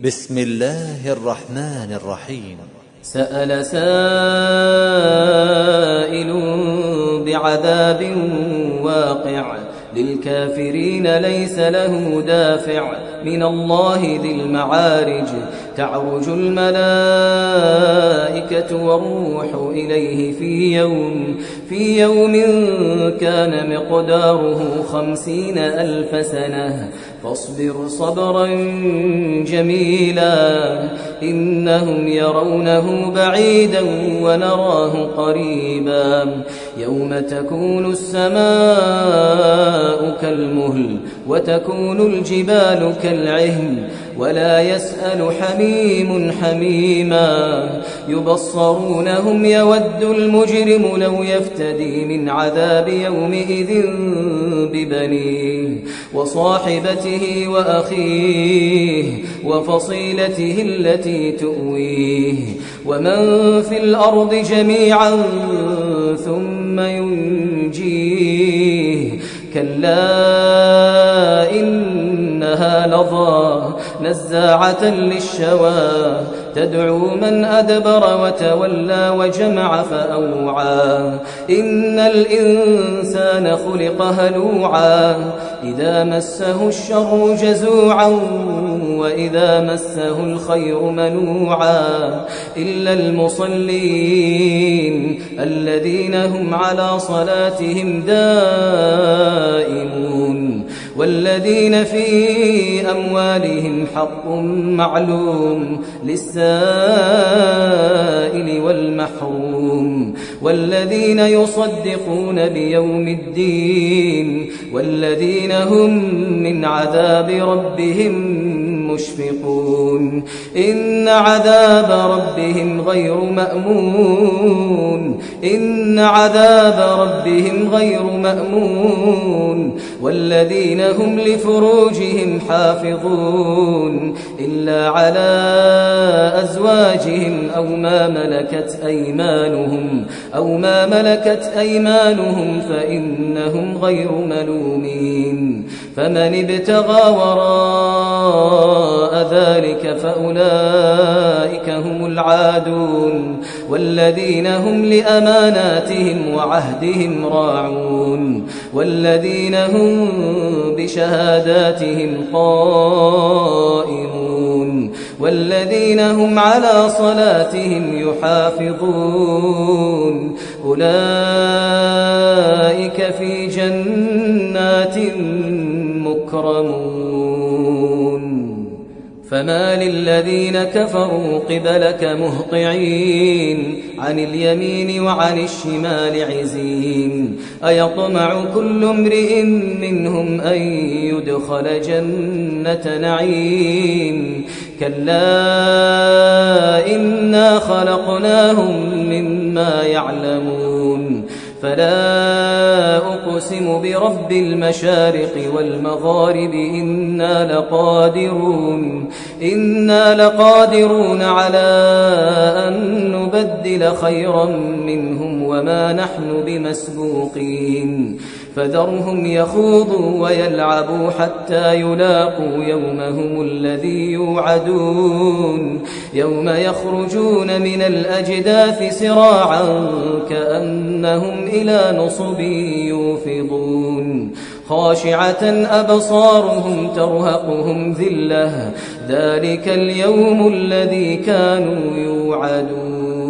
بسم الله الرحمن الرحيم. سأل سائل بعذاب واقع للكافرين ليس له دافع من الله ذي المعارج تعرج الملائكة والروح إليه في يوم كان مقداره 50,000 سنة فاصبر صبرا جميلا إنهم يرونه بعيدا ونراه قريبا يوم تكون السماء كالمهل وتكون الجبال كالعهن ولا يسأل حميم حميما يبصرونهم يود المجرم لو يفتدي من عذاب يومئذ ببنيه وصاحبته وأخيه وفصيلته التي تؤويه ومن في الأرض جميعا ثم ينجيه كلا إنها لظى نزاعة للشوى تدعو من أدبر وتولى وجمع فأوعى إن الإنسان خلق هلوعا إذا مسه الشر جزوعا وإذا مسه الخير منوعا إلا المصلين الذين هم على صلاتهم دائمون والذين في أموالهم حق معلوم للسائل والمحروم والذين يصدقون بيوم الدين والذين هم من عذاب ربهم مشفقون إن عذاب ربهم غير مأمون إن عذاب ربهم غير مأمون والذين هم لفروجهم حافظون إلا على أزواجهم أو ما ملكت أيمانهم فإنهم غير ملومين فمن ابتغى وراء ذلك فأولئك هم العادون والذين هم لأماناتهم وعهدهم راعون والذين هم بشهاداتهم قائمون والذين هم على صلاتهم يحافظون أولئك في جنات مكرمون فما للذين كفروا قبلك مهطعين عن اليمين وعن الشمال عزين أيطمع كل امرئ منهم أن يدخل جنة نعيم كلا إنا خلقناهم مما يعلمون فلا أقسم برب المشارق والمغارب إنا لقادرون على أن نبدل خيرا منهم وما نحن بمسبوقين فذرهم يخوضوا ويلعبوا حتى يلاقوا يومهم الذي يوعدون يوم يخرجون من الأجداث سراعا كأنهم إلى نصب يوفضون خاشعة أبصارهم ترهقهم ذلة ذلك اليوم الذي كانوا يوعدون